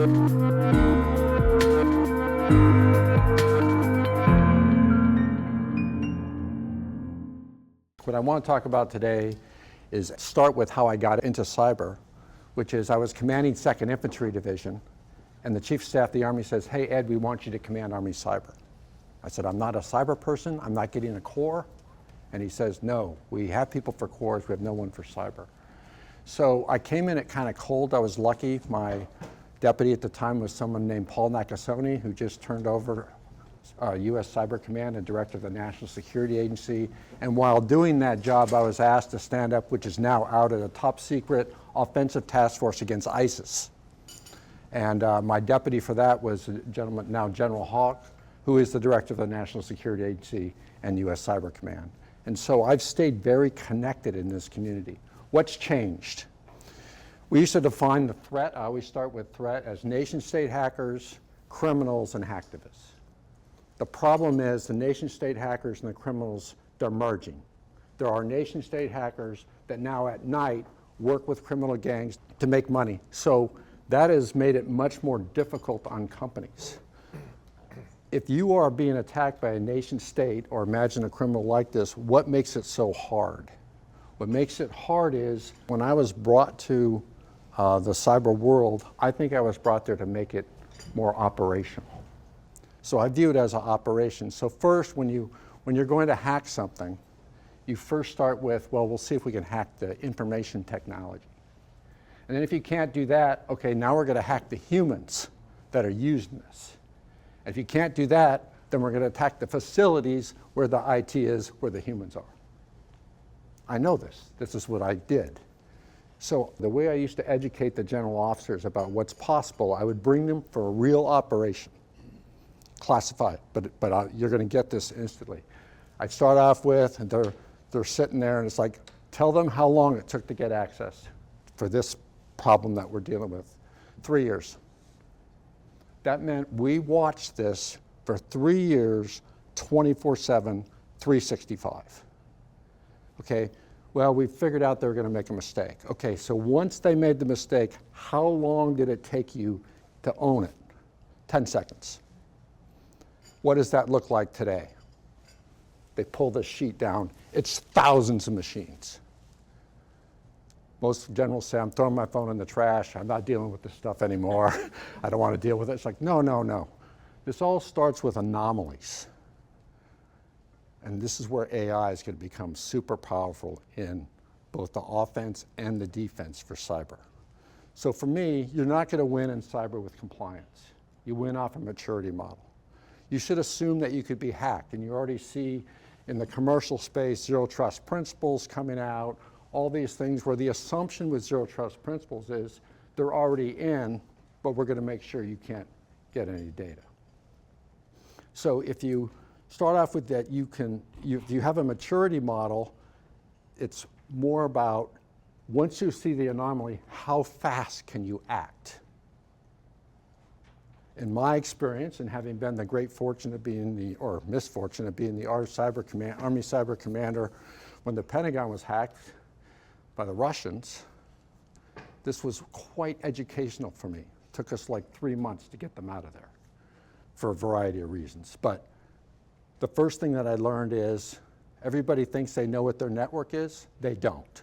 What I want to talk about today is start with how I got into cyber, which is I was commanding 2nd Infantry Division, and the Chief of Staff of the Army says, "Hey Ed, we want you to command Army Cyber." I said, "I'm not a cyber person, I'm not getting a corps." And he says, "No, we have people for corps, we have no one for cyber." So I came in it kind of cold. I was lucky. My deputy at the time was someone named Paul Nakasone, who just turned over U.S. Cyber Command and Director of the National Security Agency. And while doing that job, I was asked to stand up, which is now out at a top secret offensive task force against ISIS. And my deputy for that was a gentleman, now General Hawk, who is the Director of the National Security Agency and U.S. Cyber Command. And so I've stayed very connected in this community. What's changed? We used to define the threat, I always start with threat, as nation-state hackers, criminals, and hacktivists. The problem is the nation-state hackers and the criminals, they're merging. There are nation-state hackers that now at night work with criminal gangs to make money. So that has made it much more difficult on companies. If you are being attacked by a nation-state, or imagine a criminal like this, what makes it so hard? What makes it hard is when I was brought to the cyber world, I think I was brought there to make it more operational. So I view it as an operation. So first, when you're going to hack something, you first start with, well, we'll see if we can hack the information technology. And then if you can't do that, okay, now we're going to hack the humans that are using this. If you can't do that, then we're going to attack the facilities where the IT is, where the humans are. I know this. This is what I did. So the way I used to educate the general officers about what's possible, I would bring them for a real operation. Classified, but you're going to get this instantly. I'd start off with, and they're sitting there, and it's like, tell them how long it took to get access for this problem that we're dealing with. 3 years. That meant we watched this for 3 years, 24/7, 365. Okay, well, we figured out they were going to make a mistake. Okay, so once they made the mistake, how long did it take you to own it? 10 seconds. What does that look like today? They pull this sheet down. It's thousands of machines. Most generals say, I'm throwing my phone in the trash. I'm not dealing with this stuff anymore. I don't want to deal with it. It's like, no, no, no. This all starts with anomalies. And this is where AI is going to become super powerful in both the offense and the defense for cyber. So for me, you're not going to win in cyber with compliance. You win off a maturity model. You should assume that you could be hacked, and you already see in the commercial space zero trust principles coming out, all these things where the assumption with zero trust principles is they're already in, but we're going to make sure you can't get any data. So if you start off with that, if you have a maturity model, it's more about once you see the anomaly, how fast can you act? In my experience, and having been the great fortune of being or misfortune of being the Army Cyber Commander when the Pentagon was hacked by the Russians, this was quite educational for me. It took us like 3 months to get them out of there for a variety of reasons. But the first thing that I learned is everybody thinks they know what their network is. They don't.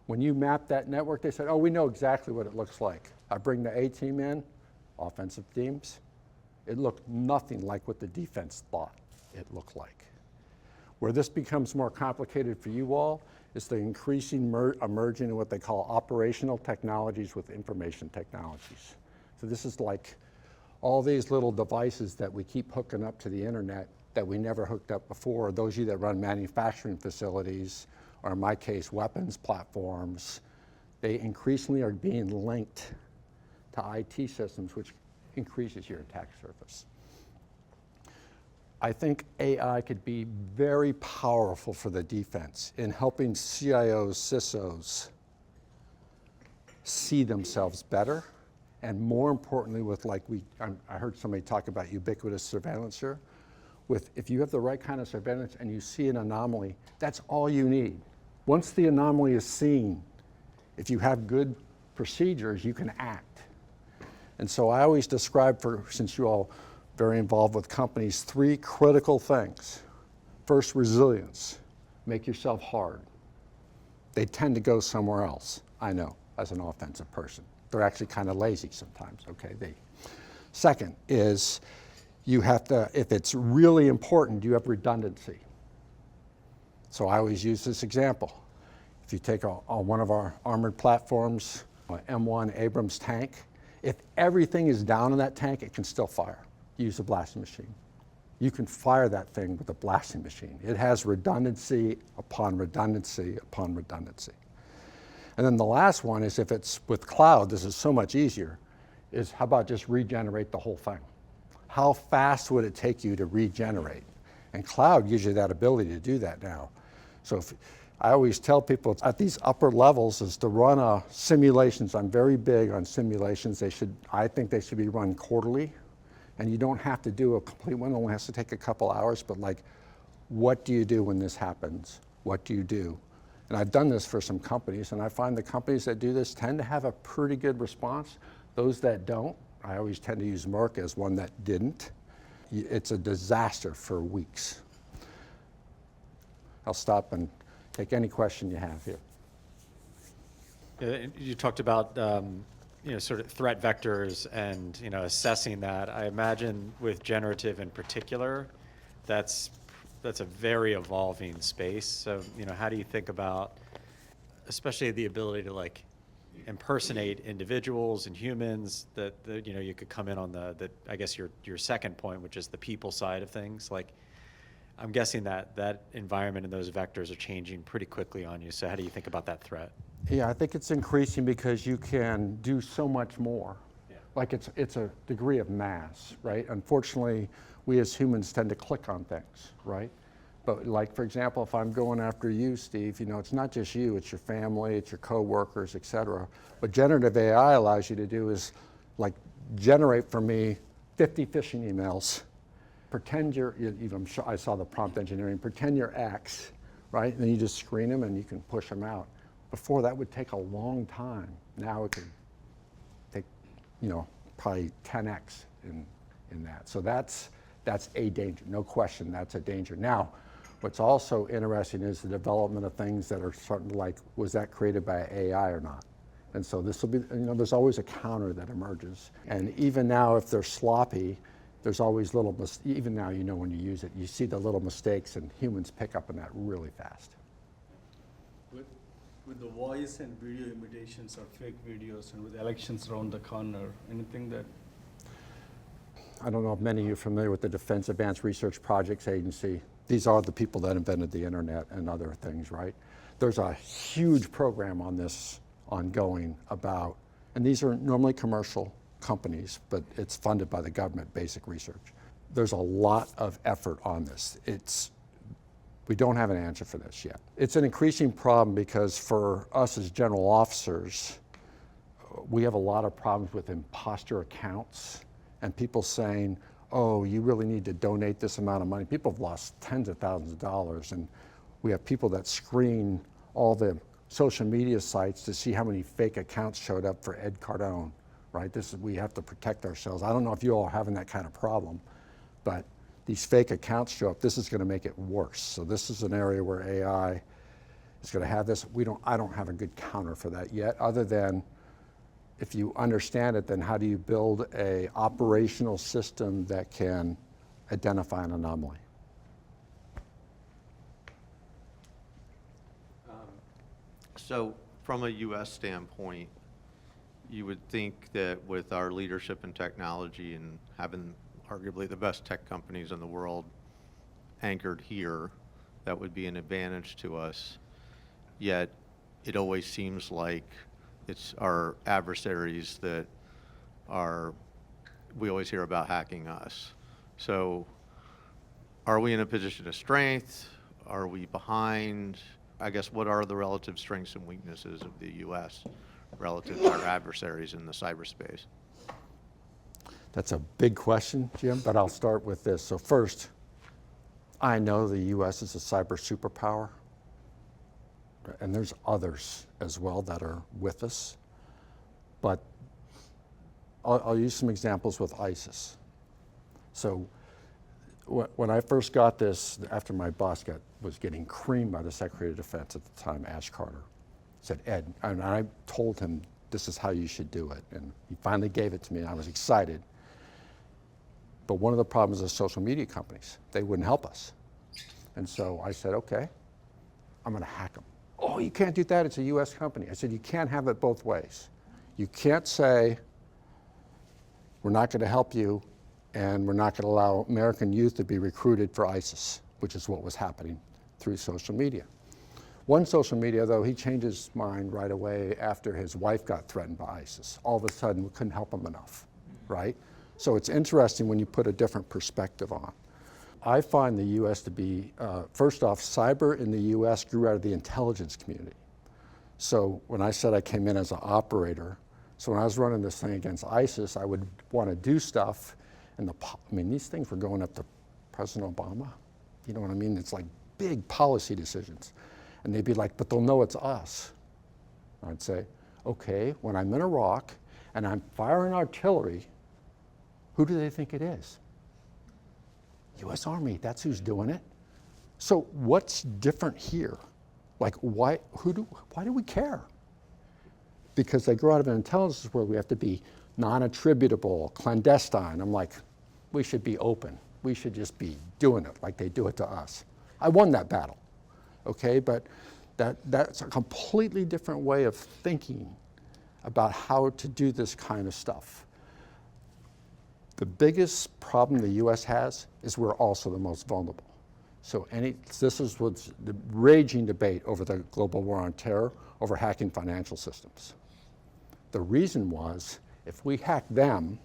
When you map that network, they said, oh, we know exactly what it looks like. I bring the A team in, offensive teams. It looked nothing like what the defense thought it looked like. Where this becomes more complicated for you all is the increasing emerging of what they call operational technologies with information technologies. So this is like all these little devices that we keep hooking up to the internet that we never hooked up before. Those of you that run manufacturing facilities, or in my case, weapons platforms, they increasingly are being linked to IT systems, which increases your attack surface. I think AI could be very powerful for the defense in helping CIOs, CISOs see themselves better, and more importantly with I heard somebody talk about ubiquitous surveillance here. If you have the right kind of surveillance and you see an anomaly, that's all you need. Once the anomaly is seen, if you have good procedures, you can act. And so I always describe, since you all are very involved with companies, 3 critical things. First, resilience. Make yourself hard. They tend to go somewhere else, I know, as an offensive person. They're actually kind of lazy sometimes, okay? Second is you have to, if it's really important, you have redundancy. So I always use this example. If you take one of our armored platforms, M1 Abrams tank, if everything is down in that tank, it can still fire. Use a blasting machine. You can fire that thing with a blasting machine. It has redundancy upon redundancy upon redundancy. And then the last one is, if it's with cloud, this is so much easier, is how about just regenerate the whole thing? How fast would it take you to regenerate? And cloud gives you that ability to do that now. So I always tell people at these upper levels is to run simulations. I'm very big on simulations. I think they should be run quarterly. And you don't have to do a complete one. It only has to take a couple hours. But like, what do you do when this happens? What do you do? And I've done this for some companies, and I find the companies that do this tend to have a pretty good response. Those that don't, I always tend to use Merck as one that didn't. It's a disaster for weeks. I'll stop and take any question you have here. You talked about sort of threat vectors and assessing that. I imagine with generative in particular, that's a very evolving space. So how do you think about, especially the ability to like impersonate individuals and humans that you could come in on the I guess your second point, which is the people side of things. Like, I'm guessing that environment and those vectors are changing pretty quickly on you. So how do you think about that threat? Yeah, I think it's increasing because you can do so much more. Yeah. Like it's a degree of mass, right? Unfortunately, we as humans tend to click on things, right? But like, for example, if I'm going after you, Steve, it's not just you, it's your family, it's your coworkers, et cetera. What generative AI allows you to do is like generate for me 50 phishing emails. Pretend I saw the prompt engineering, pretend you're X, right? And then you just screen them and you can push them out. Before that would take a long time. Now it can take, probably 10x in that. So that's a danger, no question, that's a danger. Now, what's also interesting is the development of things that are starting to was that created by AI or not? And so this will be, there's always a counter that emerges. And even now, if they're sloppy, there's always even now, when you use it, you see the little mistakes, and humans pick up on that really fast. With the voice and video imitations or fake videos, and with elections around the corner, anything that... I don't know if many of you are familiar with the Defense Advanced Research Projects Agency. These are the people that invented the internet and other things, right? There's a huge program on this ongoing about, and these are normally commercial companies, but it's funded by the government, basic research. There's a lot of effort on this. We don't have an answer for this yet. It's an increasing problem because for us as general officers, we have a lot of problems with imposter accounts and people saying, oh, you really need to donate this amount of money. People have lost tens of thousands of dollars, and we have people that screen all the social media sites to see how many fake accounts showed up for Ed Cardon, right? We have to protect ourselves. I don't know if you all are having that kind of problem, but these fake accounts show up. This is going to make it worse. So this is an area where AI is going to have this. I don't have a good counter for that yet, other than if you understand it, then how do you build an operational system that can identify an anomaly? So from a U.S. standpoint, you would think that with our leadership in technology and having arguably the best tech companies in the world anchored here, that would be an advantage to us. Yet it always seems like it's our adversaries that we always hear about hacking us. So are we in a position of strength? Are we behind? I guess, what are the relative strengths and weaknesses of the U.S. relative to our adversaries in the cyberspace? That's a big question, Jim, but I'll start with this. So first, I know the U.S. is a cyber superpower, and there's others as well that are with us, but I'll use some examples with ISIS. So when I first got this, after my boss was getting creamed by the Secretary of Defense at the time, Ash Carter, said, Ed, and I told him this is how you should do it. And he finally gave it to me and I was excited. But one of the problems is social media companies. They wouldn't help us. And so I said, okay, I'm gonna hack them. Oh, you can't do that, it's a US company. I said, you can't have it both ways. You can't say, we're not gonna help you and we're not gonna allow American youth to be recruited for ISIS, which is what was happening through social media. One social media, though, he changed his mind right away after his wife got threatened by ISIS. All of a sudden, we couldn't help him enough, right? So it's interesting when you put a different perspective on. I find the US to be, first off, cyber in the US grew out of the intelligence community. So when I said I came in as an operator, so when I was running this thing against ISIS, I would want to do stuff, and these things were going up to President Obama. You know what I mean? It's like big policy decisions. And they'd be like, but they'll know it's us. I'd say, okay, when I'm in Iraq and I'm firing artillery, who do they think it is? US Army, that's who's doing it. So what's different here? Like, why do we care? Because they grow out of an intelligence world, we have to be non-attributable, clandestine. I'm like, we should be open. We should just be doing it like they do it to us. I won that battle, okay? But that's a completely different way of thinking about how to do this kind of stuff. The biggest problem the US has is we're also the most vulnerable. So this is what's the raging debate over the global war on terror, over hacking financial systems. The reason was, if we hack them,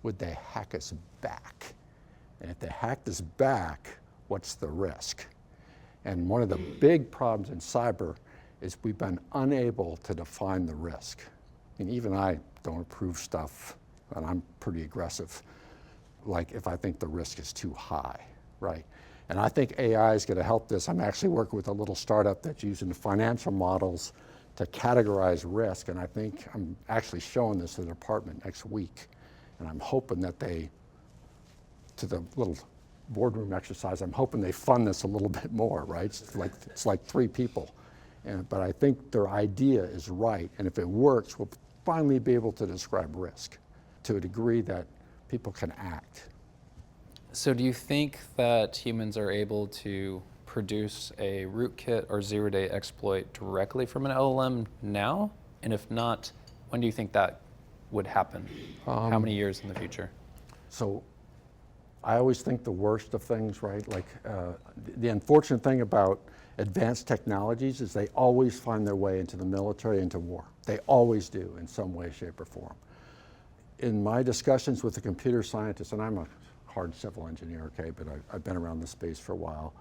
would they hack us back? And if they hacked us back, what's the risk? And one of the big problems in cyber is we've been unable to define the risk. And even I don't approve stuff, and I'm pretty aggressive, like if I think the risk is too high, right? And I think AI is going to help this. I'm actually working with a little startup that's using the financial models to categorize risk, and I think I'm actually showing this to the department next week. And I'm hoping that to the little boardroom exercise, I'm hoping they fund this a little bit more, right? It's like 3 people. But I think their idea is right, and if it works, we'll finally be able to describe risk to a degree that people can act. So do you think that humans are able to produce a rootkit or zero-day exploit directly from an LLM now? And if not, when do you think that would happen? How many years in the future? So I always think the worst of things, right? Like the unfortunate thing about advanced technologies is they always find their way into the military, into war. They always do in some way, shape, or form. In my discussions with the computer scientists, and I'm a hard civil engineer, okay, but I've been around the space for a while.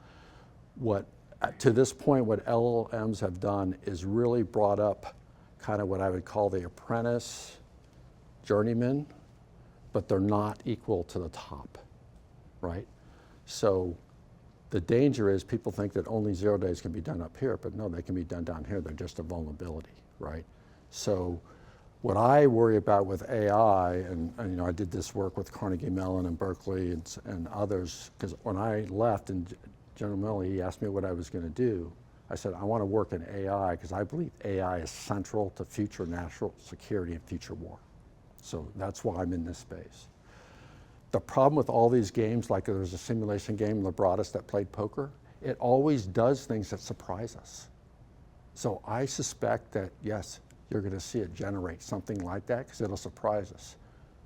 To this point, what LLMs have done is really brought up kind of what I would call the apprentice journeyman, but they're not equal to the top, right? So the danger is people think that only 0 days can be done up here, but no, they can be done down here. They're just a vulnerability, right? So what I worry about with AI, and you know, I did this work with Carnegie Mellon and Berkeley and others, because when I left and General Milley, he asked me what I was going to do. I said, I want to work in AI because I believe AI is central to future national security and future war. So that's why I'm in this space. The problem with all these games, like there's a simulation game, Libratus, that played poker, it always does things that surprise us. So I suspect that, yes, you're going to see it generate something like that because it'll surprise us.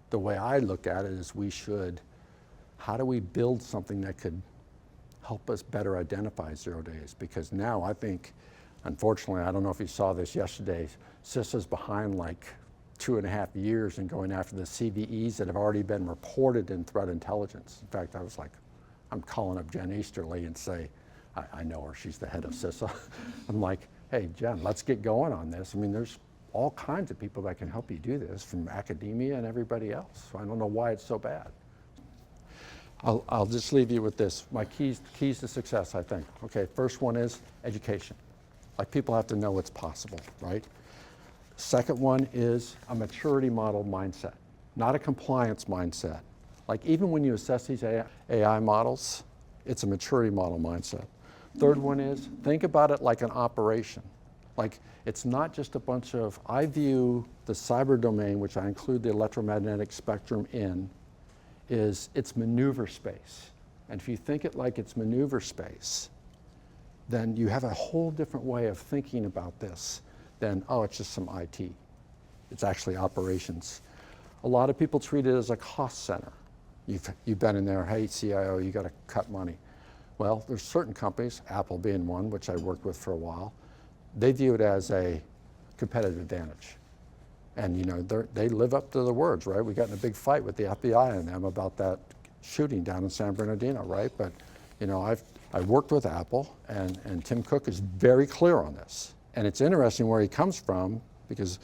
The way I look at it is how do we build something that could help us better identify 0 days? Because now I think, unfortunately, I don't know if you saw this yesterday, CISA's behind like 2.5 years in going after the CVEs that have already been reported in threat intelligence. In fact, I was like, I'm calling up Jen Easterly and say, I know her, she's the head of CISA. I'm like, hey, Jen, let's get going on this. I mean, there's all kinds of people that can help you do this, from academia and everybody else. So I don't know why it's so bad. I'll just leave you with this. My keys to success, I think. Okay, first one is education. Like, people have to know it's possible, right? Second one is a maturity model mindset. not a compliance mindset. Like even when you assess these AI models, it's a maturity model mindset. Third one is, think about it like an operation. Like it's not just a bunch of, I view the cyber domain, which I include the electromagnetic spectrum in, is it's maneuver space. And if you think it like it's maneuver space, then you have a whole different way of thinking about this than, oh, it's just some IT. It's actually operations. A lot of people treat it as a cost center. You've been in there, hey, CIO, you got to cut money. Well, there's certain companies, Apple being one, which I worked with for a while, they view it as a competitive advantage. And you know, they live up to the words, right? We got in a big fight with the FBI and them about that shooting down in San Bernardino, right? But you know, I've worked with Apple, and Tim Cook is very clear on this. And it's interesting where he comes from, because,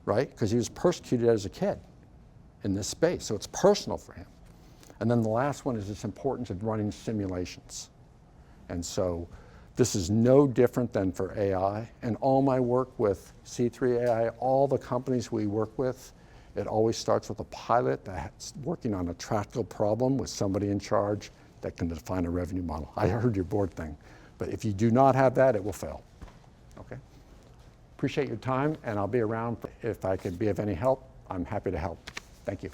right? Because he was persecuted as a kid in this space, so it's personal for him. And then the last one is this importance of running simulations. And so this is no different than for AI. And all my work with C3 AI, all the companies we work with, it always starts with a pilot that's working on a practical problem with somebody in charge that can define a revenue model. I heard your board thing, but if you do not have that, it will fail. Okay? Appreciate your time, and I'll be around. If I could be of any help, I'm happy to help. Thank you.